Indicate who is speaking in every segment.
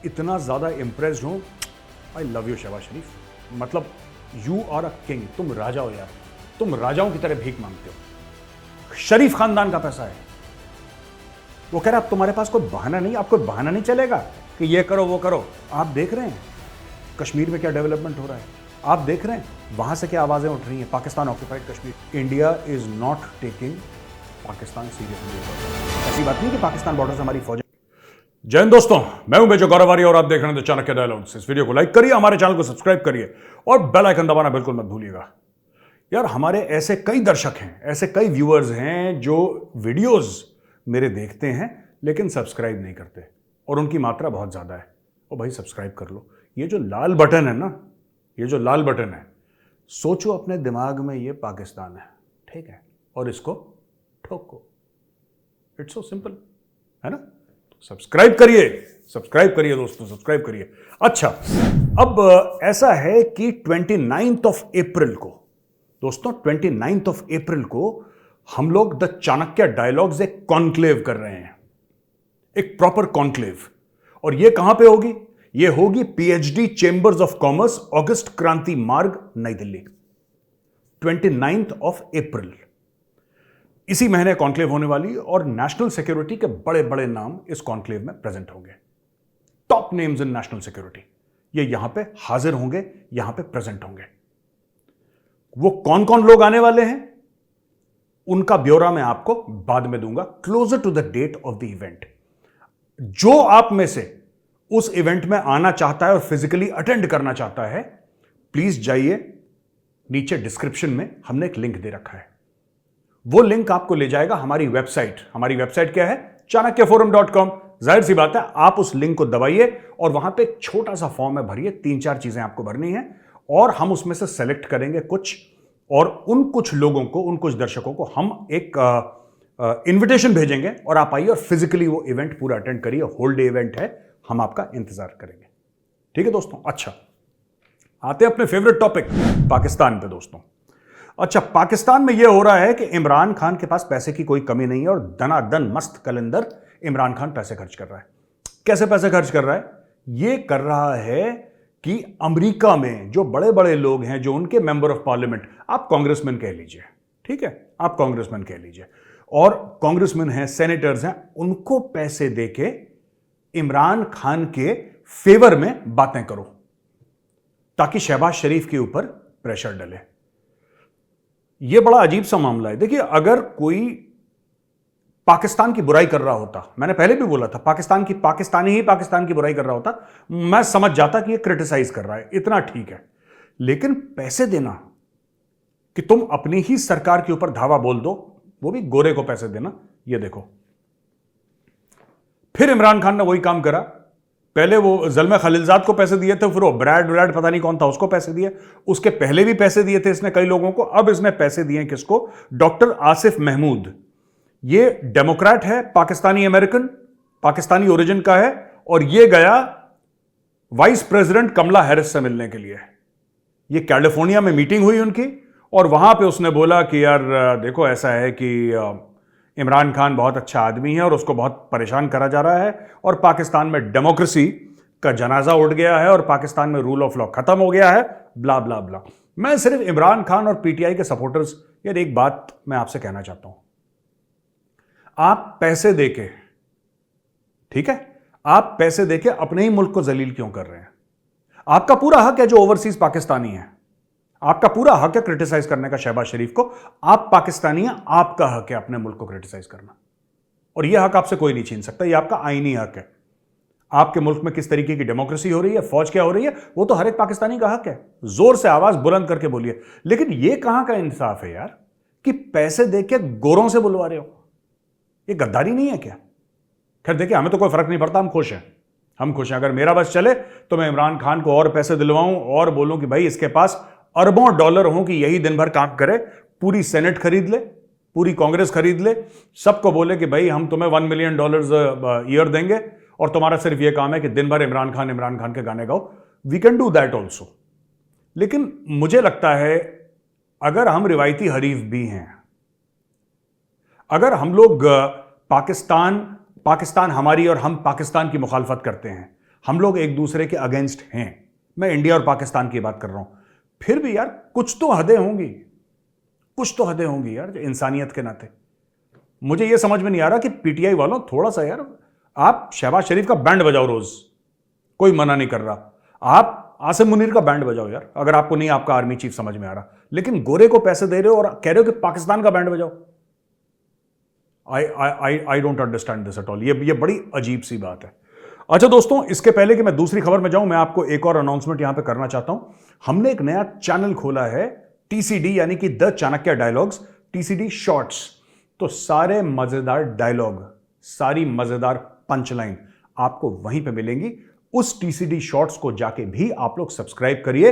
Speaker 1: इतना ज़्यादा इम्प्रेस्ड हूँ। आई लव यू शहबाज शरीफ, मतलब यू आर अ किंग, तुम राजा हो यार, तुम राजाओं की तरह भीख मांगते हो। शरीफ खानदान का पैसा है। वो कह रहा है अब तुम्हारे पास कोई बहाना नहीं, आपको बहाना नहीं चलेगा कि ये करो वो करो। आप देख रहे हैं कश्मीर में क्या डेवलपमेंट हो रहा है, आप देख रहे हैं वहां से क्या आवाजें उठ रही हैं। Pakistan occupied Kashmir, India is not taking Pakistan seriously. ऐसी बात नहीं कि पाकिस्तान बॉर्डर से हमारी फौज। जय हिंद दोस्तों, मैं हूं मेजर गौरव और आप देख रहे हैं चाणक्य डायलॉग्स। इस वीडियो को लाइक करिए, हमारे चैनल को सब्सक्राइब करिए और बेल आइकन दबाना बिल्कुल मत भूलिएगा। यार हमारे ऐसे कई दर्शक हैं, ऐसे कई व्यूअर्स हैं जो वीडियोस मेरे देखते हैं लेकिन सब्सक्राइब नहीं करते, और उनकी मात्रा बहुत ज्यादा है। और भाई सब्सक्राइब कर लो। ये जो लाल बटन है ना, ये जो लाल बटन है, सोचो अपने दिमाग में ये पाकिस्तान है, ठीक है, और इसको ठोको। इट्स सो सिंपल, है ना। सब्सक्राइब करिए, सब्सक्राइब करिए दोस्तों, सब्सक्राइब करिए। अच्छा, अब ऐसा है कि 29 अप्रैल को दोस्तों, 29 अप्रैल को हम लोग द चाणक्य डायलॉग्स एक कॉन्क्लेव कर रहे हैं, एक प्रॉपर कॉन्क्लेव। और ये कहां पे होगी? ये होगी PhD chambers of commerce, August क्रांति मार्ग, नई दिल्ली, 29 अप्रैल। इसी महीने कॉन्क्लेव होने वाली, और नेशनल सिक्योरिटी के बड़े बड़े नाम इस कॉन्क्लेव में प्रेजेंट होंगे। Top names in national security ये यहां पे हाजिर होंगे, यहां पे प्रेजेंट होंगे। वो कौन कौन लोग आने वाले हैं उनका ब्यौरा मैं आपको बाद में दूंगा, closer to the date of the event. जो आप में से उस इवेंट में आना चाहता है और फिजिकली अटेंड करना चाहता है, प्लीज जाइए, नीचे डिस्क्रिप्शन में हमने एक लिंक दे रखा है। वो लिंक आपको ले जाएगा हमारी वेबसाइट। हमारी वेबसाइट क्या है? chanakyaforum.com। जाहिर सी बात है, आप उस लिंक को दबाइए और वहां पे एक छोटा सा फॉर्म है, भरिए। 3-4 चीजें आपको भरनी है और हम उसमें से सेलेक्ट करेंगे कुछ, और उन कुछ लोगों को, उन कुछ दर्शकों को हम एक इनविटेशन भेजेंगे और आप आइए और फिजिकली वो इवेंट पूरा अटेंड करिए। होल डे इवेंट है, हम आपका इंतजार करेंगे। ठीक है दोस्तों। अच्छा, आते हैं अपने फेवरेट टॉपिक पाकिस्तान पे दोस्तों। अच्छा, पाकिस्तान में यह हो रहा है कि इमरान खान के पास पैसे की कोई कमी नहीं है और दनादन मस्त कलंदर इमरान खान पैसे खर्च कर रहा है। कैसे पैसे खर्च कर रहा है? यह कर रहा है कि अमेरिका में जो बड़े बड़े लोग हैं, जो उनके मेंबर ऑफ पार्लियामेंट, आप कांग्रेसमैन कह लीजिए, ठीक है, आप कांग्रेसमैन कह लीजिए, और कांग्रेसमैन हैं, सेनेटर्स हैं, उनको पैसे देके इमरान खान के फेवर में बातें करो ताकि शहबाज शरीफ के ऊपर प्रेशर डले। यह बड़ा अजीब सा मामला है। देखिए, अगर कोई पाकिस्तान की बुराई कर रहा होता, मैंने पहले भी बोला था, पाकिस्तानी ही पाकिस्तान की बुराई कर रहा होता, मैं समझ जाता कि ये क्रिटिसाइज कर रहा है, इतना ठीक है। लेकिन पैसे देना कि तुम अपनी ही सरकार के ऊपर धावा बोल दो, वो भी गोरे को पैसे देना, ये देखो। फिर इमरान खान ने वही काम करा। पहले वो ज़ल्मे खलीलजाद को पैसे दिए थे, फिर वो ब्रैड पता नहीं कौन था, उसको पैसे दिए। उसके पहले भी पैसे दिए थे इसने कई लोगों को। अब इसने पैसे दिए किसको? डॉक्टर आसिफ महमूद। ये डेमोक्रेट है, पाकिस्तानी अमेरिकन, पाकिस्तानी ओरिजिन का है, और ये गया वाइस प्रेसिडेंट कमला हैरिस से मिलने के लिए। ये कैलिफोर्निया में मीटिंग हुई उनकी, और वहां पे उसने बोला कि यार देखो, ऐसा है कि इमरान खान बहुत अच्छा आदमी है और उसको बहुत परेशान करा जा रहा है, और पाकिस्तान में डेमोक्रेसी का जनाजा उठ गया है, और पाकिस्तान में रूल ऑफ लॉ खत्म हो गया है, ब्ला ब्ला ब्ला। मैं सिर्फ इमरान खान और पीटीआई के सपोर्टर्स, यार एक बात मैं आपसे कहना चाहता हूं, आप पैसे देके, ठीक है, आप पैसे देके अपने ही मुल्क को जलील क्यों कर रहे हैं? आपका पूरा हक है जो ओवरसीज पाकिस्तानी है, आपका पूरा हक है क्रिटिसाइज करने का शहबाज शरीफ को। आप पाकिस्तानी हैं, आपका हक है अपने मुल्क को क्रिटिसाइज करना, और यह हक आपसे कोई नहीं छीन सकता। यह आपका आईनी हक है। आपके मुल्क में किस तरीके की डेमोक्रेसी हो रही है, फौज क्या हो रही है, वो तो हर एक पाकिस्तानी का हक है। जोर से आवाज बुलंद करके बोलिए। लेकिन यह कहां का इंसाफ है यार कि पैसे देके गोरों से बुलवा रहे हो? ये गद्दारी नहीं है क्या? खैर देखिए, हमें तो कोई फर्क नहीं पड़ता, हम खुश हैं, हम खुश हैं। अगर मेरा बस चले तो मैं इमरान खान को और पैसे दिलवाऊं और बोलूं कि भाई इसके पास अरबों डॉलर हो कि यही दिन भर काम करे, पूरी सेनेट खरीद ले, पूरी कांग्रेस खरीद ले, सबको बोले कि भाई हम तुम्हें $1 मिलियन ईयर देंगे और तुम्हारा सिर्फ यह काम है कि दिन भर इमरान खान के गाने गाओ। We can do that also. लेकिन मुझे लगता है अगर हम रिवायती हरीफ भी हैं, अगर पाकिस्तान हमारी और हम पाकिस्तान की मुखालफत करते हैं, हम लोग एक दूसरे के अगेंस्ट हैं, मैं इंडिया और पाकिस्तान की बात कर रहा हूं, फिर भी यार कुछ तो हदें होंगी, कुछ तो हदें होंगी यार इंसानियत के नाते। मुझे यह समझ में नहीं आ रहा कि पीटीआई वालों थोड़ा सा यार, आप शहबाज शरीफ का बैंड बजाओ रोज, कोई मना नहीं कर रहा, आप आसिम मुनीर का बैंड बजाओ यार, अगर आपको नहीं आपका आर्मी चीफ समझ में आ रहा, लेकिन गोरे को पैसे दे रहे हो और कह रहे हो कि पाकिस्तान का बैंड बजाओ। I don't understand this at all. ये बड़ी अजीब सी बात है। अच्छा दोस्तों, इसके पहले कि मैं दूसरी खबर में जाऊं, मैं आपको एक और अनाउंसमेंट यहां पे करना चाहता हूं। हमने एक नया चैनल खोला है, टीसीडी यानी कि the Chanakya dialogues, TCD shorts. तो सारे मजेदार डायलॉग, सारी मजेदार पंचलाइन आपको वहीं पे मिलेंगी। उस टीसीडी शॉर्ट्स को जाके भी आप लोग सब्सक्राइब करिए,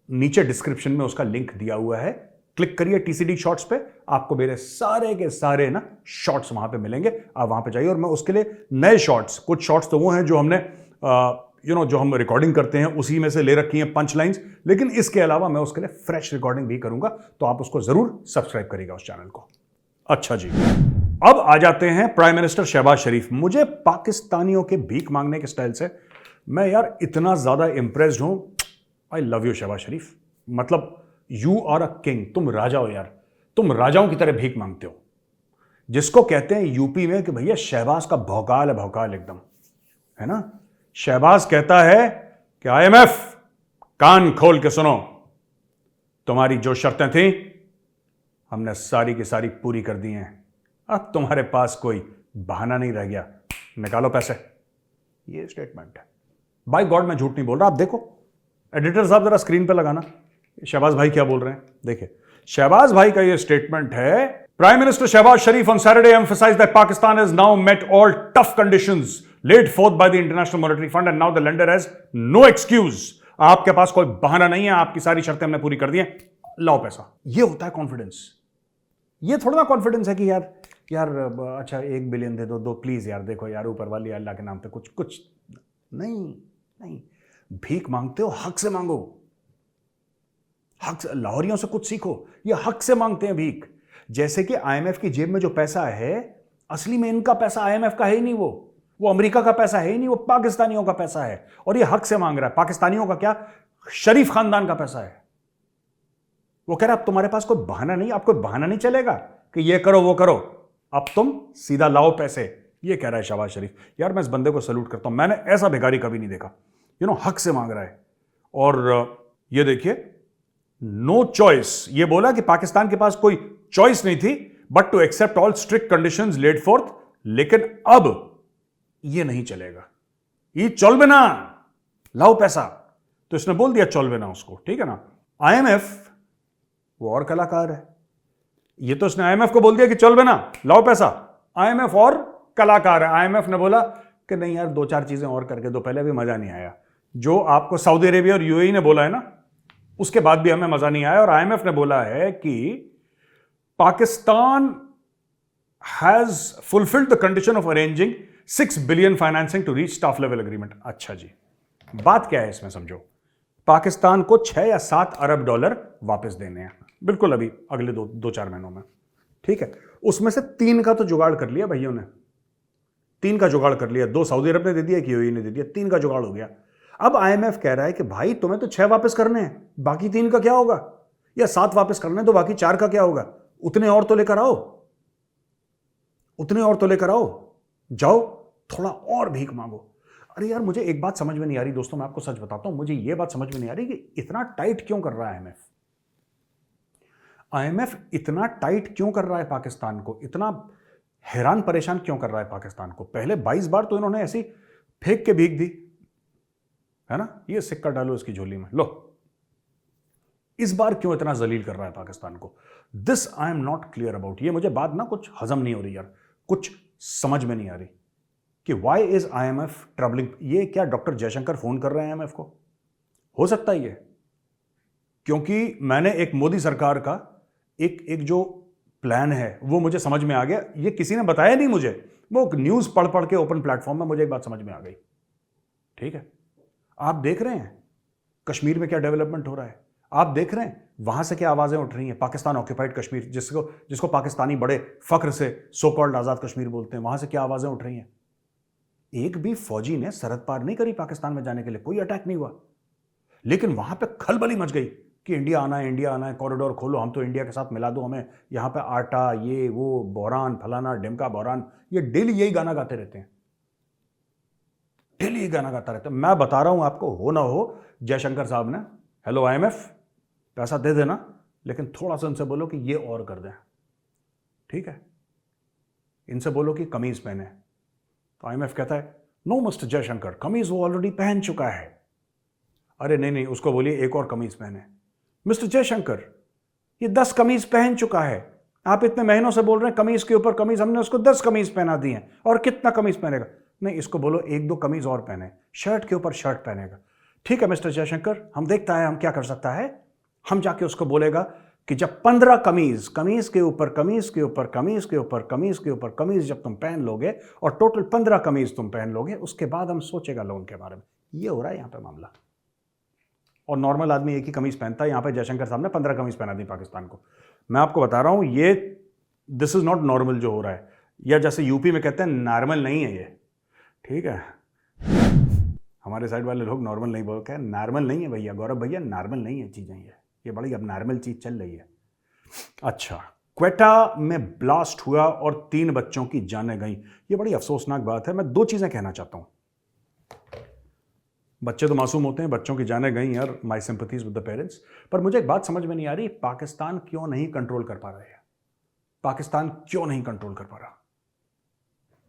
Speaker 1: नीचे डिस्क्रिप्शन में उसका लिंक दिया हुआ है, क्लिक करिए टीसीडी शॉर्ट्स पे, आपको मेरे सारे के सारे ना शॉर्ट्स वहां पे मिलेंगे, आप वहां पे जाइए। और मैं उसके लिए नए शॉर्ट्स, कुछ शॉर्ट्स तो वो हैं जो हमने जो हम रिकॉर्डिंग करते हैं उसी में से ले रखी हैं पंच लाइन्स, लेकिन इसके अलावा मैं उसके लिए फ्रेश रिकॉर्डिंग भी करूंगा, तो आप उसको जरूर सब्सक्राइब करिएगा उस चैनल को। अच्छा जी, अब आ जाते हैं प्राइम मिनिस्टर शहबाज शरीफ। मुझे पाकिस्तानियों के भीख मांगने के स्टाइल से मैं यार इतना ज्यादा इंप्रेस्ड हूं। आई लव यू शहबाज शरीफ, मतलब यू आर अ किंग, तुम राजा हो यार, तुम राजाओं की तरह भीख मांगते हो। जिसको कहते हैं यूपी में कि भैया शहबाज का भौकाल है, भौकाल एकदम, है ना। शहबाज कहता है कि आईएमएफ कान खोल के सुनो, तुम्हारी जो शर्तें थी हमने सारी की सारी पूरी कर दी हैं, अब तुम्हारे पास कोई बहाना नहीं रह गया, निकालो पैसे। ये स्टेटमेंट है। बाय गॉड मैं झूठ नहीं बोल रहा, आप देखो एडिटर साहब जरा स्क्रीन पे लगाना, शहबाज भाई क्या बोल रहे हैं, देखिए शहबाज भाई का ये स्टेटमेंट है। Prime minister Shahbaz Sharif on Saturday emphasised that Pakistan has now met all tough conditions laid forth by the International Monetary Fund and now the lender has no excuse। आपके पास कोई बहाना नहीं है, आपकी सारी शर्तें हमने पूरी कर दी हैं, लाओ पैसा। ये होता है कॉन्फिडेंस। ये थोड़ा ना कॉन्फिडेंस है कि यार अच्छा 1 बिलियन दे दो प्लीज यार, देखो यार ऊपर वाली अल्लाह के नाम पे कुछ नहीं, भीख मांगते हो हक से मांगो, हक से। लाहौरियों से कुछ सीखो, ये हक से मांगते हैं भीख। जैसे कि आईएमएफ की जेब में जो पैसा है, असली में इनका पैसा आईएमएफ का है ही नहीं, वो अमेरिका का पैसा है ही नहीं, वो पाकिस्तानियों का पैसा है, और ये हक से मांग रहा है। पाकिस्तानियों का क्या, शरीफ खानदान का पैसा है। वो कह रहा है अब तुम्हारे पास कोई बहाना नहीं, आपको बहाना नहीं चलेगा कि ये करो वो करो, अब तुम सीधा लाओ पैसे। ये कह रहा है शहबाज शरीफ। यार मैं इस बंदे को सैल्यूट करता हूं, मैंने ऐसा भिखारी कभी नहीं देखा। हक से मांग रहा है। और ये देखिए, नो चॉइस, ये बोला कि पाकिस्तान के पास कोई चॉइस नहीं थी but to accept all strict conditions laid forth, लेकिन अब ये नहीं चलेगा, ये चलबे ना, लाओ पैसा। तो इसने बोल दिया चलबे ना उसको, ठीक है ना। आईएमएफ वो और कलाकार है, ये तो इसने आईएमएफ को बोल दिया कि चलबे ना, लाओ पैसा। आईएमएफ और कलाकार है। आईएमएफ ने बोला कि नहीं यार 2-4 चीजें और करके दो, पहले भी मजा नहीं आया। जो आपको सऊदी अरेबिया और यूएई ने बोला है ना, उसके बाद भी हमें मजा नहीं आया। और आईएमएफ ने बोला है कि Pakistan has fulfilled the condition of arranging 6 billion financing to reach staff level agreement. अच्छा जी, बात क्या है इसमें समझो। पाकिस्तान को 6 या 7 अरब डॉलर वापस देने हैं, बिल्कुल अभी अगले 2-4 महीनों में, ठीक है। उसमें से 3 का तो जुगाड़ कर लिया भाइयों ने, 3 का जुगाड़ कर लिया। 2 सऊदी अरब ने दे दिया, कि यूएई ने दे दिया, 3 का जुगाड़ हो गया। अब आईएमएफ कह रहा है कि भाई तुम्हें तो 6 वापस करने हैं, बाकी 3 का क्या होगा, या 7 वापस करने तो बाकी 4 का क्या होगा। उतने और तो लेकर आओ, उतने और तो लेकर आओ, जाओ थोड़ा और भीख मांगो। अरे यार मुझे एक बात समझ में नहीं आ रही दोस्तों, मैं आपको सच बताता हूं, मुझे यह बात समझ में नहीं आ रही कि इतना टाइट क्यों कर रहा है आईएमएफ। आईएमएफ इतना टाइट क्यों कर रहा है पाकिस्तान को, इतना हैरान परेशान क्यों कर रहा है पाकिस्तान को। पहले 22 बार तो इन्होंने ऐसी फेंक के भीख दी है ना, ये सिक्का डालो इसकी झोली में, लो। इस बार क्यों इतना जलील कर रहा है पाकिस्तान को, this I am not clear about. ये मुझे बात ना कुछ हजम नहीं हो रही यार, कुछ समझ में नहीं आ रही कि वाई इज आईएमएफ ट्रबलिंग। ये क्या डॉक्टर जयशंकर फोन कर रहे हैं आईएमएफ को, हो सकता है ये, क्योंकि मैंने एक मोदी सरकार का एक जो प्लान है वो मुझे समझ में आ गया। ये किसी ने बताया नहीं मुझे, वो न्यूज पढ़ पढ़ के ओपन प्लेटफॉर्म में मुझे एक बात समझ में आ गई, ठीक है। आप देख रहे हैं कश्मीर में क्या डेवलपमेंट हो रहा है, आप देख रहे हैं वहां से क्या आवाजें उठ रही हैं। पाकिस्तान ऑक्यूपाइड कश्मीर, जिसको पाकिस्तानी बड़े फख्र से सो कॉल्ड आजाद कश्मीर बोलते हैं, वहां से क्या आवाजें उठ रही हैं। एक भी फौजी ने सरहद पार नहीं करी पाकिस्तान में जाने के लिए, कोई अटैक नहीं हुआ। लेकिन वहां पे खलबली मच गई कि इंडिया आना है, इंडिया आना है, कॉरिडोर खोलो, हम तो इंडिया के साथ मिला दो, हमें यहाँ पे आटा, ये वो, बहरान, फलाना ढिमका बहरान। ये डेली यही गाना गाते रहते हैं, डेली यही गाना गाता रहता है। मैं बता रहा हूं आपको, हो ना हो, जयशंकर साहब ने, हेलो IMF, पैसा दे देना, लेकिन थोड़ा सा उनसे बोलो कि ये और कर दें, ठीक है? इनसे बोलो कि कमीज पहने। तो IMF कहता है, नो मिस्टर जयशंकर, कमीज वो ऑलरेडी पहन चुका है। अरे नहीं, उसको बोलिए एक और कमीज पहने। मिस्टर जयशंकर, ये 10 कमीज पहन चुका है, आप इतने महीनों से बोल रहे हैं कमीज के ऊपर कमीज, हमने उसको 10 कमीज पहना दी हैं, और कितना कमीज पहनेगा? नहीं, इसको बोलो 1-2 कमीज और पहने, शर्ट के ऊपर शर्ट पहनेगा। ठीक है मिस्टर जयशंकर, हम देखता है हम क्या कर सकता है। हम जाके उसको बोलेगा कि जब 15 कमीज, कमीज के ऊपर कमीज के ऊपर कमीज के ऊपर कमीज के ऊपर कमीज जब तुम पहन लोगे, और टोटल 15 कमीज तुम पहन लोगे, उसके बाद हम सोचेगा लोन के बारे में। ये हो रहा है यहां पे मामला। और नॉर्मल आदमी एक ही कमीज पहनता है, यहां पे जयशंकर साहब ने 15 कमीज पहना दी पाकिस्तान को। मैं आपको बता रहा हूं, ये दिस इज नॉट नॉर्मल जो हो रहा है, या जैसे यूपी में कहते हैं नॉर्मल नहीं है ये, ठीक है? हमारे साइड वाले लोग नॉर्मल नहीं बोलते हैं, नॉर्मल नहीं है भैया, गौरव भैया, नॉर्मल नहीं है चीजें, ये बड़ी अब नॉर्मल चीज चल रही है। अच्छा, क्वेटा में ब्लास्ट हुआ और 3 बच्चों की जानें गई। ये बड़ी अफसोसनाक बात है। मैं 2 चीजें कहना चाहता हूं। बच्चे तो मासूम होते हैं, बच्चों की जानें गई यार, माई सिंपैथीज विद द पेरेंट्स। पर मुझे एक बात समझ में नहीं आ रही, पाकिस्तान क्यों नहीं कंट्रोल कर पा रहा है? पाकिस्तान क्यों नहीं कंट्रोल कर पा रहा?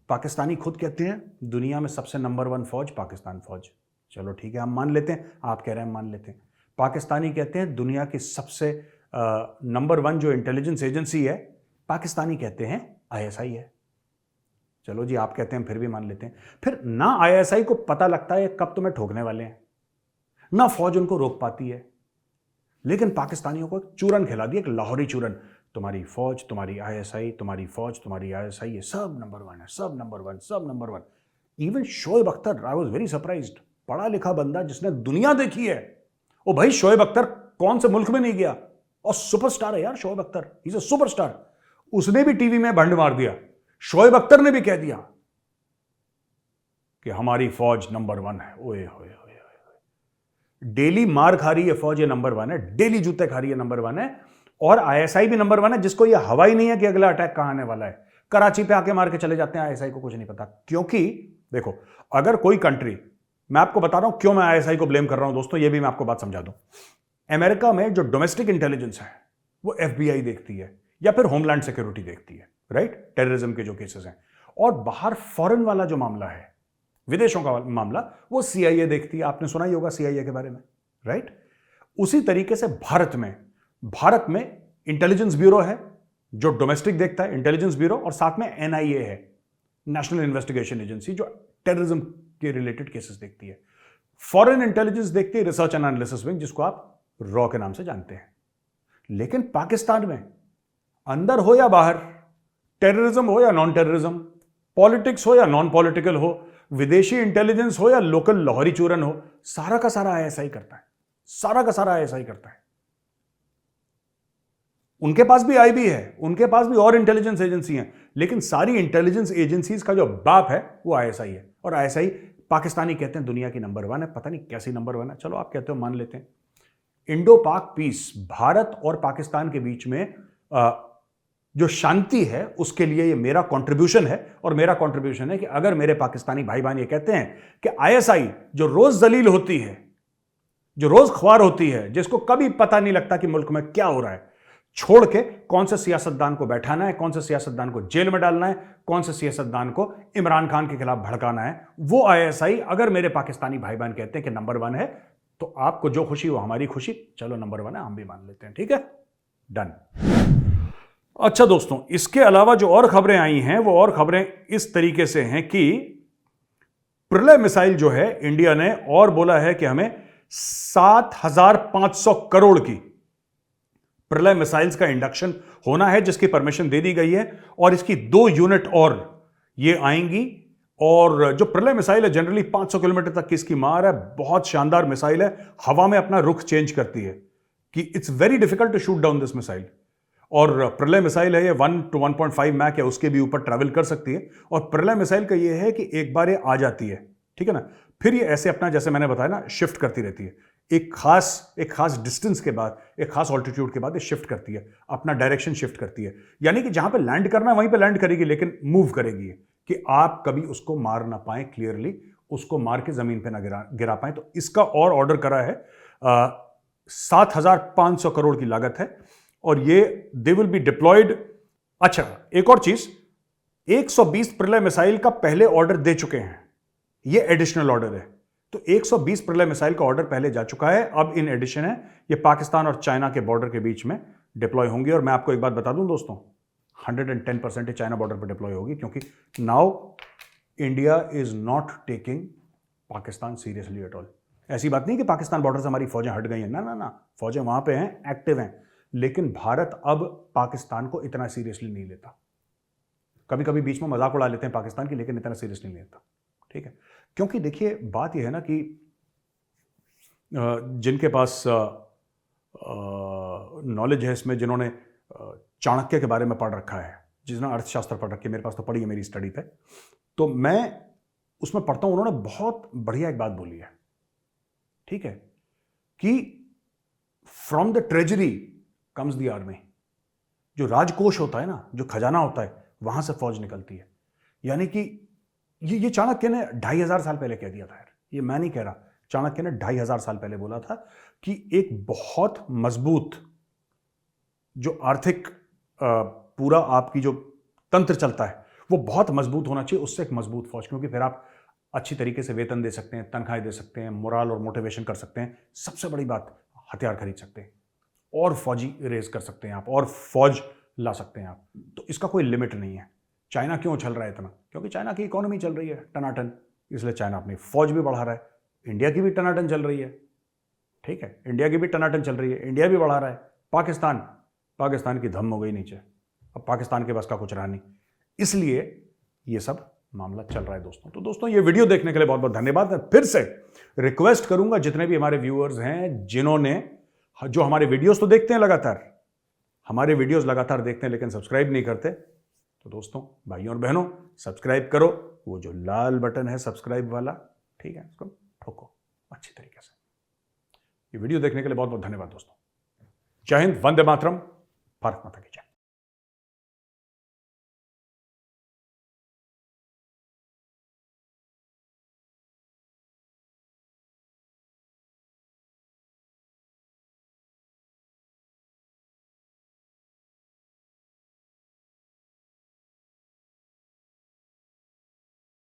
Speaker 1: पाकिस्तानी खुद कहते हैं दुनिया में सबसे नंबर 1 फौज पाकिस्तान फौज। चलो ठीक है, हम मान लेते हैं, आप कह रहे हैं हम मान लेते हैं। पाकिस्तानी कहते हैं दुनिया की सबसे नंबर 1 जो इंटेलिजेंस एजेंसी है, पाकिस्तानी कहते हैं ISI है। चलो जी, आप कहते हैं, फिर भी मान लेते हैं। फिर ना ISI को पता लगता है कब तुम्हें ठोकने वाले हैं, ना फौज उनको रोक पाती है, लेकिन पाकिस्तानियों को एक चूरन खिला दिया, एक लाहौरी चूरन। तुम्हारी फौज, तुम्हारी ISI, तुम्हारी फौज, तुम्हारी ISI, ये सब नंबर 1 है, सब नंबर 1, सब number 1। Even Shoaib Akhtar, I was very surprised, पढ़ा लिखा बंदा जिसने दुनिया देखी है। ओ भाई, शोएब अख्तर कौन से मुल्क में नहीं गया, और सुपरस्टार है यार Shoaib Akhtar, he is a superstar. उसने भी टीवी में भंड मार दिया, शोएब अख्तर ने भी कह दिया कि हमारी फौज नंबर 1 है। ओए होए, डेली मार खा रही है फौज, ये नंबर 1 है, डेली जूते खा रही है, नंबर 1 है। और ISI भी नंबर 1 है, जिसको ये हवा ही नहीं है कि अगला अटैक कहां आने वाला है। कराची पे आके मार के चले जाते हैं, ISI को कुछ नहीं पता। क्योंकि देखो, अगर कोई कंट्री, मैं आपको बता रहा हूं क्यों मैं ISI को ब्लेम कर रहा हूं दोस्तों, ये भी मैं आपको बात समझा दूं। अमेरिका में जो डोमेस्टिक इंटेलिजेंस है वो FBI देखती है, या फिर होमलैंड सिक्योरिटी देखती है, राइट? टेररिज्म के जो केसेस हैं। और बाहर फॉरेन वाला जो मामला है, विदेशों का मामला, वो CIA देखती है। आपने सुना ही होगा CIA के बारे में, राइट? उसी तरीके से भारत में इंटेलिजेंस ब्यूरो है जो डोमेस्टिक देखता है, इंटेलिजेंस ब्यूरो, और साथ में NIA है, नेशनल इन्वेस्टिगेशन एजेंसी, जो टेररिज्म के रिलेटेड केसेस देखती है। फॉरेन इंटेलिजेंस देखती है रिसर्च एंड एनालिसिस विंग, जिसको आप रॉ के नाम से जानते हैं। लेकिन पाकिस्तान में, अंदर हो या बाहर, टेररिज्म हो या नॉन टेररिज्म, पॉलिटिक्स हो या नॉन पॉलिटिकल हो, विदेशी इंटेलिजेंस हो या लोकल लाहौरी चूरन हो, सारा का सारा ISI करता है, सारा का सारा ISI करता है। उनके पास भी IB है, उनके पास भी और इंटेलिजेंस एजेंसी हैं, लेकिन सारी इंटेलिजेंस एजेंसीज का जो बाप है वो ISI है। और ISI पाकिस्तानी कहते हैं दुनिया की नंबर 1 है, पता नहीं कैसी नंबर 1 है। चलो आप कहते हो, मान लेते हैं। इंडो पाक पीस, भारत और पाकिस्तान के बीच में जो शांति है, उसके लिए ये मेरा कंट्रीब्यूशन है। और मेरा कंट्रीब्यूशन है कि अगर मेरे पाकिस्तानी भाई बहन ये कहते हैं कि ISI जो रोज जलील होती है, जो रोज ख्वार होती है, जिसको कभी पता नहीं लगता कि मुल्क में क्या हो रहा है, छोड़ के कौन से सियासतदान को बैठाना है, कौन से सियासतदान को जेल में डालना है, कौन से सियासतदान को इमरान खान के खिलाफ भड़काना है, वो ISI अगर मेरे पाकिस्तानी भाई बहन कहते हैं कि नंबर 1 है, तो आपको जो खुशी हो हमारी खुशी। चलो नंबर 1 है, हम भी मान लेते हैं, ठीक है, डन। अच्छा दोस्तों, इसके अलावा जो और खबरें आई हैं, वो और खबरें इस तरीके से हैं कि प्रलय मिसाइल जो है, इंडिया ने और बोला है कि हमें 7,500 करोड़ की प्रलय मिसाइल्स का इंडक्शन होना है, जिसकी परमिशन दे दी गई है। और इसकी 2 यूनिट और ये आएंगी। और जो प्रलय मिसाइल है, जनरली 500 किलोमीटर तक की इसकी मार है, बहुत शानदार मिसाइल है, हवा में अपना रुख चेंज करती है, कि it's very difficult to shoot down this missile. और प्रलय मिसाइल है ये 1 to 1.5 मैक या उसके भी ऊपर ट्रैवल कर सकती है। और प्रलय मिसाइल का ये है कि एक बार ये आ जाती है, ठीक है ना, फिर ये ऐसे अपना, जैसे मैंने बताया ना, शिफ्ट करती रहती है। एक खास डिस्टेंस के बाद, एक खास ऑल्टीट्यूड के बाद ये शिफ्ट करती है, अपना डायरेक्शन शिफ्ट करती है। यानी कि जहां पे लैंड करना है वहीं पे लैंड करेगी, लेकिन मूव करेगी कि आप कभी उसको मार ना पाए, क्लियरली उसको मार के जमीन पे ना गिरा पाए। तो इसका और ऑर्डर करा है 7,500 करोड़ की लागत है और ये दे विल बी डिप्लॉयड। अच्छा, एक और चीज, 120 प्रलय मिसाइल का पहले ऑर्डर दे चुके हैं, ये एडिशनल ऑर्डर है। तो 120 प्रलय मिसाइल का ऑर्डर पहले जा चुका है, अब इन एडिशन है, ये पाकिस्तान और चाइना के बॉर्डर के बीच में डिप्लॉय होंगी। और मैं आपको एक बात बता दूं दोस्तों, 110% चाइना बॉर्डर पर डिप्लॉय होगी, क्योंकि now India is not taking Pakistan seriously at all. ऐसी बात नहीं कि पाकिस्तान बॉर्डर से हमारी फौजें हट गई हैं, ना ना ना, फौजें वहां पे हैं, एक्टिव हैं, लेकिन भारत अब पाकिस्तान को इतना सीरियसली नहीं लेता। कभी कभी बीच में मजाक उड़ा लेते हैं पाकिस्तान की, लेकिन इतना सीरियसली नहीं लेता, ठीक है। क्योंकि देखिए बात यह है ना कि जिनके पास नॉलेज है इसमें, जिन्होंने चाणक्य के बारे में पढ़ रखा है, जिन्होंने अर्थशास्त्र पढ़ रखी है, मेरे पास तो पढ़ी है मेरी स्टडी पे, तो मैं उसमें पढ़ता हूं, उन्होंने बहुत बढ़िया एक बात बोली है, ठीक है, कि from the treasury comes the army. जो राजकोष होता है ना, जो खजाना होता है, वहां से फौज निकलती है। यानी कि ये चाणक्य ने 2500 साल पहले कह दिया था यार, ये मैं नहीं कह रहा, चाणक्य ने 2500 साल पहले बोला था कि एक बहुत मजबूत जो आर्थिक पूरा आपकी जो तंत्र चलता है वो बहुत मजबूत होना चाहिए, उससे एक मजबूत फौज, क्योंकि फिर आप अच्छी तरीके से वेतन दे सकते हैं, तनख्वाहें दे सकते हैं, मोरल और मोटिवेशन कर सकते हैं, सबसे बड़ी बात हथियार खरीद सकते हैं और फौजी रेज कर सकते हैं आप, और फौज ला सकते हैं आप। तो इसका कोई लिमिट नहीं है। चाइना क्यों चल रहा है इतना? क्योंकि चाइना की इकोनॉमी चल रही है टनाटन, इसलिए चाइना अपनी फौज भी बढ़ा रहा है। इंडिया की भी टनाटन चल रही है, ठीक है, इंडिया की भी टनाटन चल रही है, इंडिया भी बढ़ा रहा है। पाकिस्तान की धम हो गई नीचे, अब पाकिस्तान के बस का कुछ रहा नहीं, इसलिए ये सब मामला चल रहा है दोस्तों। तो दोस्तों, ये वीडियो देखने के लिए बहुत बहुत धन्यवाद। मैं फिर से रिक्वेस्ट करूंगा, जितने भी हमारे व्यूअर्स हैं, जिन्होंने जो हमारे वीडियोस तो देखते हैं लगातार, हमारे वीडियोस लगातार देखते हैं लेकिन सब्सक्राइब नहीं करते, तो दोस्तों, भाइयों और बहनों, सब्सक्राइब करो, वो जो लाल बटन है सब्सक्राइब वाला, ठीक है, उसको ठोको अच्छी तरीके से। ये वीडियो देखने के लिए बहुत बहुत धन्यवाद दोस्तों। जय हिंद, वंदे मातरम, भारत माता की जय।